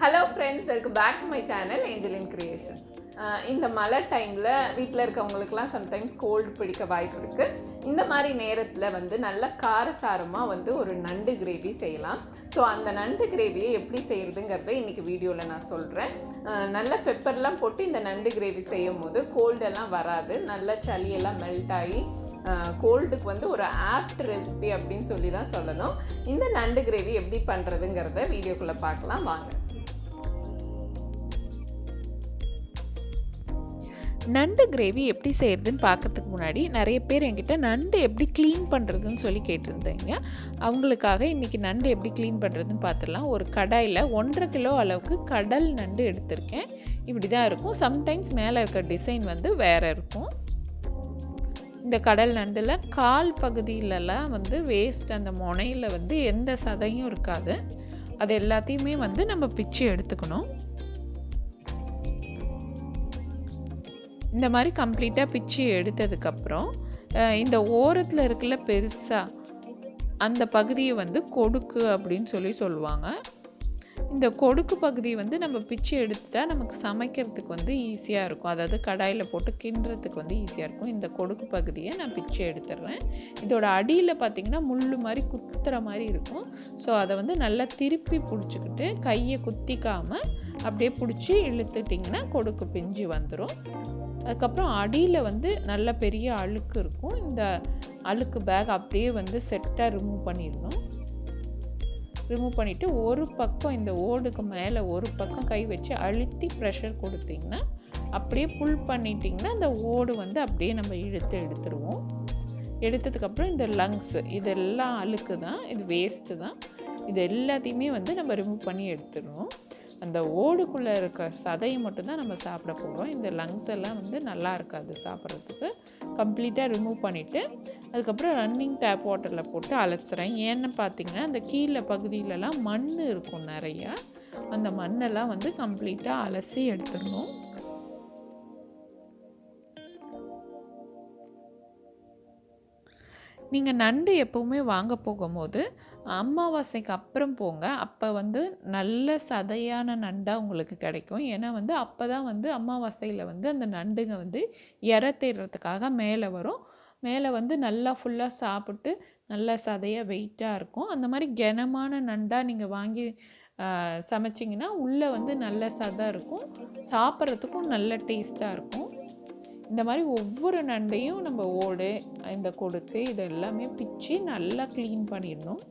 Hello friends, welcome back to my channel Angeline Creations. இந்த மழை டைமில் வீட்டில் இருக்கவங்களுக்குலாம் சம்டைம்ஸ் கோல்டு பிடிக்க வாய்ப்பு இருக்குது. இந்த மாதிரி நேரத்தில் வந்து நல்ல காரசாரமாக ஒரு நண்டு கிரேவி செய்யலாம். ஸோ அந்த நண்டு கிரேவியை எப்படி செய்கிறதுங்கிறத இன்றைக்கி வீடியோவில் நான் சொல்கிறேன். நல்ல பெப்பர்லாம் போட்டு இந்த நண்டு கிரேவி செய்யும் போது கோல்டெல்லாம் வராது, நல்ல சளியெல்லாம் மெல்ட் ஆகி கோல்டுக்கு ஒரு ஆப்ட் ரெசிபி அப்படின்னு சொல்லி தான் சொல்லணும். இந்த நண்டு கிரேவி எப்படி பண்ணுறதுங்கிறத வீடியோக்குள்ளே பார்க்கலாம் வாங்க. நண்டு கிரேவி எப்படி செய்கிறதுன்னு பார்க்கறதுக்கு முன்னாடி நிறைய பேர் என்கிட்ட நண்டு எப்படி க்ளீன் பண்ணுறதுன்னு சொல்லி கேட்டிருந்தீங்க. அவங்களுக்காக இன்றைக்கி நண்டு எப்படி க்ளீன் பண்ணுறதுன்னு பார்த்துடலாம். ஒரு கடாயில் 1.5 கிலோ அளவுக்கு கடல் நண்டு எடுத்திருக்கேன். இப்படி தான் இருக்கும். சம்டைம்ஸ் மேலே இருக்க டிசைன் வேறு இருக்கும். இந்த கடல் நண்டில் கால் பகுதியிலலாம் வேஸ்ட், அந்த முனையில் எந்த சதையும் இருக்காது. அது எல்லாத்தையுமே நம்ம பிச்சு எடுத்துக்கணும். இந்த மாதிரி கம்ப்ளீட்டாக பிச்சு எடுத்ததுக்கப்புறம் இந்த ஓரத்தில் இருக்குல்ல பெருசாக அந்த பகுதியை கொடுக்கு அப்படின்னு சொல்லுவாங்க. இந்த கொடுக்கு பகுதி நம்ம பிச்சு எடுத்துட்டா நமக்கு சமைக்கிறதுக்கு ஈஸியாக இருக்கும். அதாவது கடாயில் போட்டு கிண்டுறதுக்கு ஈஸியாக இருக்கும். இந்த கொடுக்கு பகுதியை நான் பிச்சு எடுத்துடுறேன். இதோட அடியில் பார்த்திங்கன்னா முள் மாதிரி குத்துற மாதிரி இருக்கும். ஸோ அதை நல்லா திருப்பி பிடிச்சிக்கிட்டு கையை குத்திக்காமல் அப்படியே பிடிச்சி இழுத்துட்டிங்கன்னா கொடுக்கு பிஞ்சு வந்துடும். அதுக்கப்புறம் அடியில் நல்ல பெரிய அழுக்கு இருக்கும். இந்த அழுக்கு பேக் அப்படியே செட்டாக ரிமூவ் பண்ணிடணும். ரிமூவ் பண்ணிவிட்டு ஒரு பக்கம் இந்த ஓடுக்கு மேலே ஒரு பக்கம் கை வச்சு அழுத்தி ப்ரெஷர் கொடுத்திங்கன்னா அப்படியே புல் பண்ணிட்டிங்கன்னா அந்த ஓடு அப்படியே நம்ம இழுத்து எடுத்துருவோம். எடுத்ததுக்கப்புறம் இந்த லங்ஸு இதெல்லாம் அழுக்கு தான், இது வேஸ்ட்டு தான். இது எல்லாத்தையுமே நம்ம ரிமூவ் பண்ணி எடுத்துடுவோம். அந்த ஓடுக்குள்ளே இருக்க சதையை மட்டும்தான் நம்ம சாப்பிட போகிறோம். இந்த லங்ஸ் எல்லாம் நல்லா இருக்காது சாப்பிட்றதுக்கு. கம்ப்ளீட்டாக ரிமூவ் பண்ணிவிட்டு அதுக்கப்புறம் ரன்னிங் டேப் வாட்டரில் போட்டு அலசுறேன். ஏன்னு பார்த்தீங்கன்னா அந்த கீழே பகுதியிலலாம் மண் இருக்கும் நிறையா. அந்த மண்ணெல்லாம் கம்ப்ளீட்டாக அலசி எடுத்துடணும். நீங்கள் நண்டு எப்போவுமே வாங்க போகும்போது அமாவாசைக்கு அப்புறம் போங்க. அப்போ நல்ல சதையான நண்டாக உங்களுக்கு கிடைக்கும். ஏன்னா அப்போ தான் அமாவாசையில் அந்த நண்டுங்க இரை தேடுறதுக்காக மேலே வரும். மேலே நல்லா ஃபுல்லாக சாப்பிட்டு நல்ல சதையாக வெயிட்டாக இருக்கும். அந்த மாதிரி கனமான நண்டாக நீங்கள் வாங்கி சமைச்சிங்கன்னா உள்ளே நல்ல சதை இருக்கும், சாப்பிட்றதுக்கும் நல்ல டேஸ்ட்டாக இருக்கும். இந்த மாதிரி ஒவ்வொரு நண்டையும் நம்ம ஓடு, இந்த கொடுக்கு இது எல்லாமே பிச்சு நல்லா க்ளீன் பண்ணிடணும்.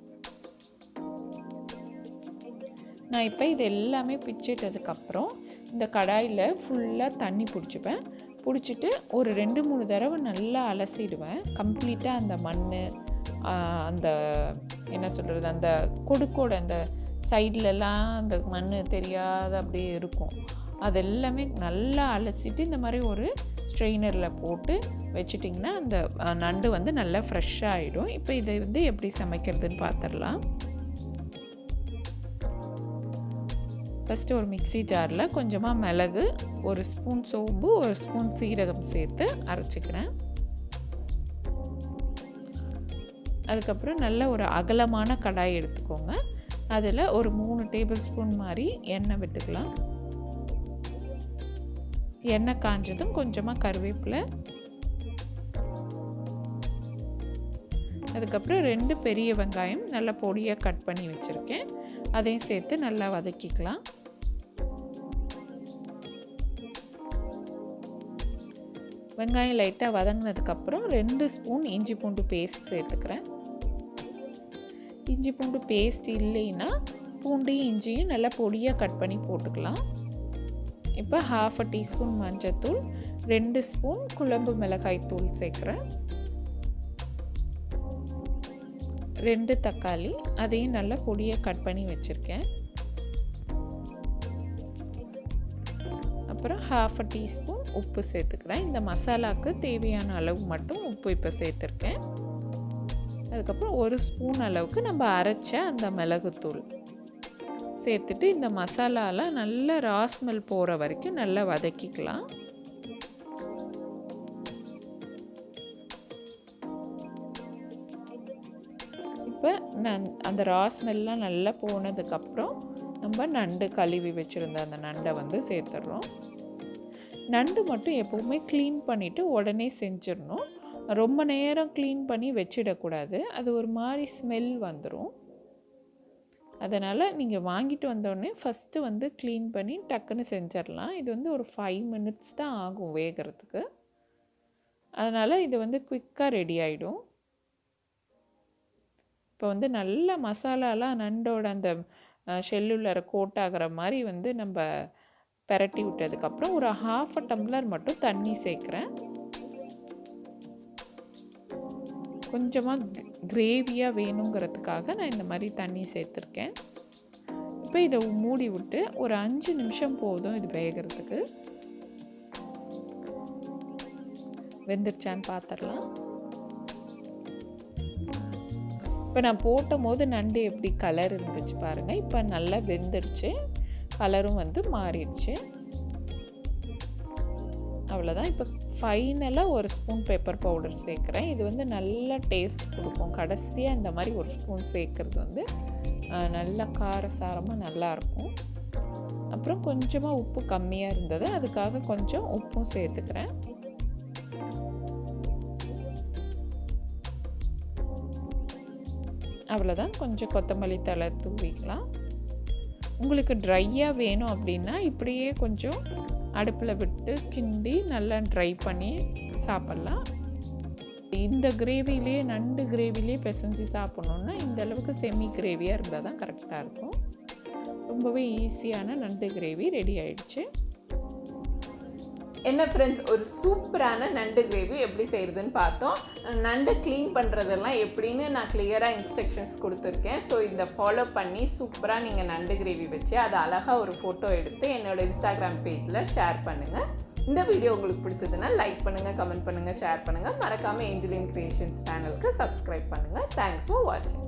நான் இப்போ இது எல்லாமே பிச்சிட்டதுக்கப்புறம் இந்த கடாயில் ஃபுல்லாக தண்ணி பிடிச்சிப்பேன். பிடிச்சிட்டு ஒரு 2-3 தடவை நல்லா அலசிடுவேன். கம்ப்ளீட்டாக அந்த மண், அந்த என்ன சொல்கிறது, அந்த கொடுக்கோட அந்த சைட்லலாம் அந்த மண் தெரியாத அப்படியே இருக்கும். அது எல்லாமே நல்லா அலசிட்டு இந்த மாதிரி ஒரு ஸ்ட்ரெயினரில் போட்டு வச்சிட்டிங்கன்னா அந்த நண்டு நல்லா ஃப்ரெஷ்ஷாக ஆகிடும். இப்போ இதை எப்படி சமைக்கிறதுன்னு பார்த்துடலாம். ஃபஸ்ட்டு ஒரு மிக்ஸி ஜாரில் கொஞ்சமாக மிளகு, 1 ஸ்பூன் சோம்பு, 1 ஸ்பூன் சீரகம் சேர்த்து அரைச்சிக்கிறேன். அதுக்கப்புறம் நல்ல ஒரு அகலமான கடாய் எடுத்துக்கோங்க. அதில் ஒரு 3 டேபிள் ஸ்பூன் மாதிரி எண்ணெய் விட்டுக்கலாம். எண்ணெய் காஞ்சதும் கொஞ்சமாக கருவேப்பிலை, அதுக்கப்புறம் 2 பெரிய வெங்காயம் நல்லா பொடியாக கட் பண்ணி வச்சுருக்கேன். அதையும் சேர்த்து நல்லா வதக்கிக்கலாம். வெங்காயம் லைட்டாக வதங்கினதுக்கப்புறம் 2 ஸ்பூன் இஞ்சி பூண்டு பேஸ்ட் சேர்த்துக்கிறேன். இஞ்சி பூண்டு பேஸ்ட் இல்லைன்னா பூண்டையும் இஞ்சியும் நல்லா பொடியாக கட் பண்ணி போட்டுக்கலாம். இப்போ 1/2 டீஸ்பூன் மஞ்சத்தூள், 2 ஸ்பூன் குழம்பு மிளகாய் தூள் சேர்க்குறேன். 2 தக்காளி, அதையும் நல்லா பொடியாக கட் பண்ணி வச்சுருக்கேன். அப்புறம் 1/2 டீஸ்பூன் உப்பு சேர்த்துக்கிறேன். இந்த மசாலாவுக்கு தேவையான அளவு மட்டும் உப்பு இப்போ சேர்த்துருக்கேன். அதுக்கப்புறம் 1 ஸ்பூன் அளவுக்கு நம்ம அரைச்ச அந்த மிளகுத்தூள் சேர்த்துட்டு இந்த மசாலாலாம் நல்லா ராஸ்மெல் போகிற வரைக்கும் நல்லா வதக்கிக்கலாம். இப்போ நான் அந்த ரா ஸ்மெல்லாம் நல்லா போனதுக்கப்புறம் நம்ம நண்டு கழுவி வச்சுருந்த அந்த நண்டை வந்து சேர்த்துடுறோம். நண்டு மட்டும் எப்போவுமே க்ளீன் பண்ணிவிட்டு உடனே செஞ்சிடணும். ரொம்ப நேரம் க்ளீன் பண்ணி வச்சிடக்கூடாது, அது ஒரு மாதிரி ஸ்மெல் வந்துடும். அதனால் நீங்கள் வாங்கிட்டு வந்தோடனே ஃபஸ்ட்டு வந்து க்ளீன் பண்ணி டக்குன்னு செஞ்சிடலாம். இது வந்து ஒரு 5 மினிட்ஸ் தான் ஆகும் வேகிறதுக்கு. அதனால் இது வந்து குயிக்காக ரெடி ஆகிடும். இப்போ வந்து நல்ல மசாலாலாம் நண்டோட அந்த ஷெல்லுள்ளர கோட் ஆகிற மாதிரி வந்து நம்ம பெரட்டி விட்டதுக்கப்புறம் ஒரு 1/2 டம்ளர் மட்டும் தண்ணி சேர்க்குறேன். கொஞ்சமாக கிரேவியாக வேணுங்கிறதுக்காக நான் இந்த மாதிரி தண்ணி சேர்த்துருக்கேன். இப்போ இதை மூடி விட்டு ஒரு 5 நிமிஷம் போதும் இது வேகிறதுக்கு. வெந்துருச்சான்னு பார்த்துடலாம். இப்போ நான் போட்டும் போது நண்டு எப்படி கலர் இருந்துச்சு பாருங்கள். இப்போ நல்லா வெந்துருச்சு, கலரும் வந்து மாறிடுச்சு. அவ்வளோதான். இப்போ ஃபைனலாக ஒரு ஸ்பூன் பெப்பர் பவுடர் சேர்க்குறேன். இது வந்து நல்ல டேஸ்ட் கொடுக்கும். கடைசியாக இந்த மாதிரி ஒரு ஸ்பூன் சேர்க்குறது வந்து நல்லா காரசாரமாக நல்லாயிருக்கும். அப்புறம் கொஞ்சமாக உப்பு கம்மியாக இருந்தது, அதுக்காக கொஞ்சம் உப்பும் சேர்த்துக்கிறேன். அவ்வளோதான். கொஞ்சம் கொத்தமல்லி தழை தூவிக்கலாம். உங்களுக்கு ட்ரையாக வேணும் அப்படின்னா இப்படியே கொஞ்சம் அடுப்பில் விட்டு கிண்டி நல்லா ட்ரை பண்ணி சாப்பிட்லாம். இந்த கிரேவிலே நண்டு கிரேவிலே பிசைஞ்சு சாப்பிட்ணுன்னா இந்த அளவுக்கு செமி கிரேவியாக இருந்தால் தான் கரெக்டாக இருக்கும். ரொம்பவே ஈஸியான நண்டு கிரேவி ரெடி ஆயிடுச்சு. என்ன ஃப்ரெண்ட்ஸ், ஒரு சூப்பரான நண்டு கிரேவி எப்படி செய்கிறதுன்னு பார்த்தோம். நண்டு க்ளீன் பண்ணுறதெல்லாம் எப்படின்னு நான் கிளியராக இன்ஸ்ட்ரக்ஷன்ஸ் கொடுத்துருக்கேன். ஸோ இதை ஃபாலோ பண்ணி சூப்பராக நீங்கள் நண்டு கிரேவி வச்சு அதை அழகாக ஒரு ஃபோட்டோ எடுத்து என்னோடய இன்ஸ்டாகிராம் பேஜில் ஷேர் பண்ணுங்கள். இந்த வீடியோ உங்களுக்கு பிடிச்சதுன்னா லைக் பண்ணுங்கள், கமெண்ட் பண்ணுங்கள், ஷேர் பண்ணுங்கள். மறக்காமல் ஏஞ்சலின் கிரியேஷன்ஸ் சேனலுக்கு சப்ஸ்கிரைப் பண்ணுங்கள். தேங்க்ஸ் ஃபார் வாட்சிங்.